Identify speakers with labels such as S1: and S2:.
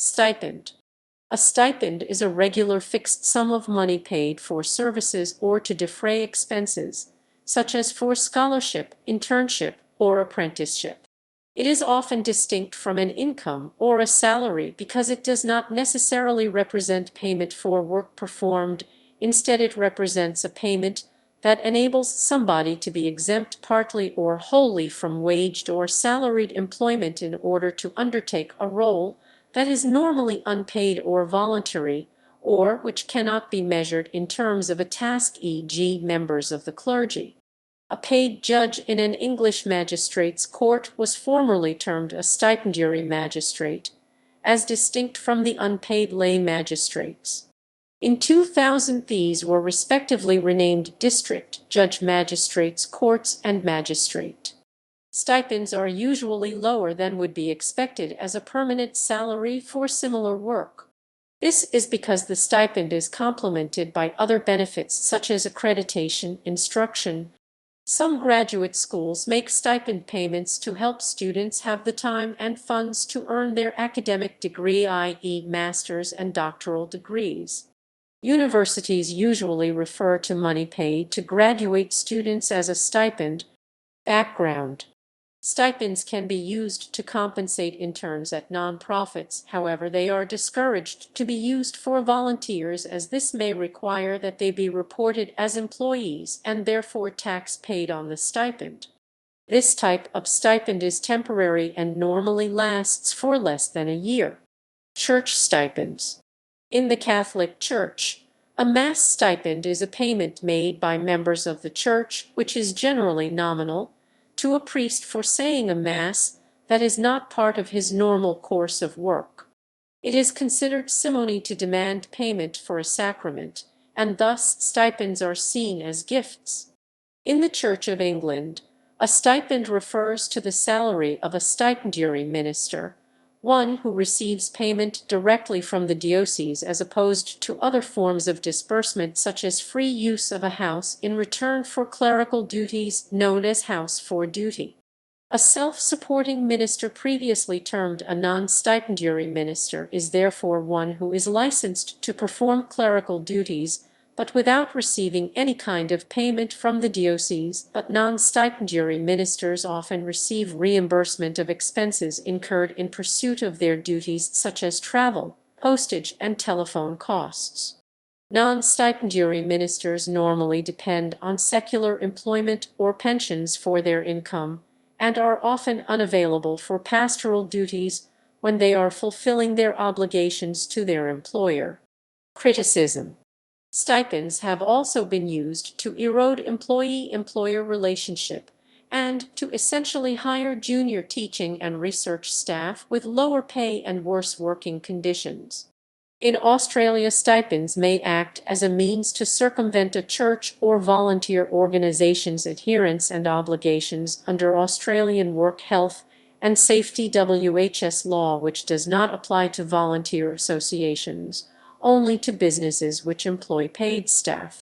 S1: Stipend. A stipend is a regular fixed sum of money paid for services or to defray expenses, such as for scholarship, internship, or apprenticeship. It is often distinct from an income or a salary because it does not necessarily represent payment for work performed. Instead, it represents a payment that enables somebody to be exempt partly or wholly from waged or salaried employment in order to undertake a role that is normally unpaid or voluntary, or which cannot be measured in terms of a task, e.g., members of the clergy. A paid judge in an English magistrate's court was formerly termed a stipendiary magistrate, as distinct from the unpaid lay magistrates. In 2000, these were respectively renamed district, judge magistrates, courts, and magistrate. Stipends are usually lower than would be expected as a permanent salary for similar work. This is because the stipend is complemented by other benefits such as accreditation, instruction. Some graduate schools make stipend payments to help students have the time and funds to earn their academic degree, i.e., master's and doctoral degrees. Universities usually refer to money paid to graduate students as a stipend. Background. Stipends can be used to compensate interns at nonprofits, however, they are discouraged to be used for volunteers as this may require that they be reported as employees and therefore tax paid on the stipend. This type of stipend is temporary and normally lasts for less than a year. Church stipends. In the Catholic Church, a Mass stipend is a payment made by members of the Church, which is generally nominal, to a priest for saying a Mass that is not part of his normal course of work. It is considered simony to demand payment for a sacrament, and thus stipends are seen as gifts. In the Church of England, a stipend refers to the salary of a stipendiary minister, one who receives payment directly from the diocese as opposed to other forms of disbursement such as free use of a house in return for clerical duties known as house for duty. A self-supporting minister previously termed a non-stipendiary minister is therefore one who is licensed to perform clerical duties but without receiving any kind of payment from the diocese, but non-stipendiary ministers often receive reimbursement of expenses incurred in pursuit of their duties such as travel, postage, and telephone costs. Non-stipendiary ministers normally depend on secular employment or pensions for their income, and are often unavailable for pastoral duties when they are fulfilling their obligations to their employer. Criticism. Stipends have also been used to erode employee-employer relationship and to essentially hire junior teaching and research staff with lower pay and worse working conditions. In Australia, stipends may act as a means to circumvent a church or volunteer organization's adherence and obligations under Australian Work Health and Safety (WHS) law, which does not apply to volunteer associations, only to businesses which employ paid staff.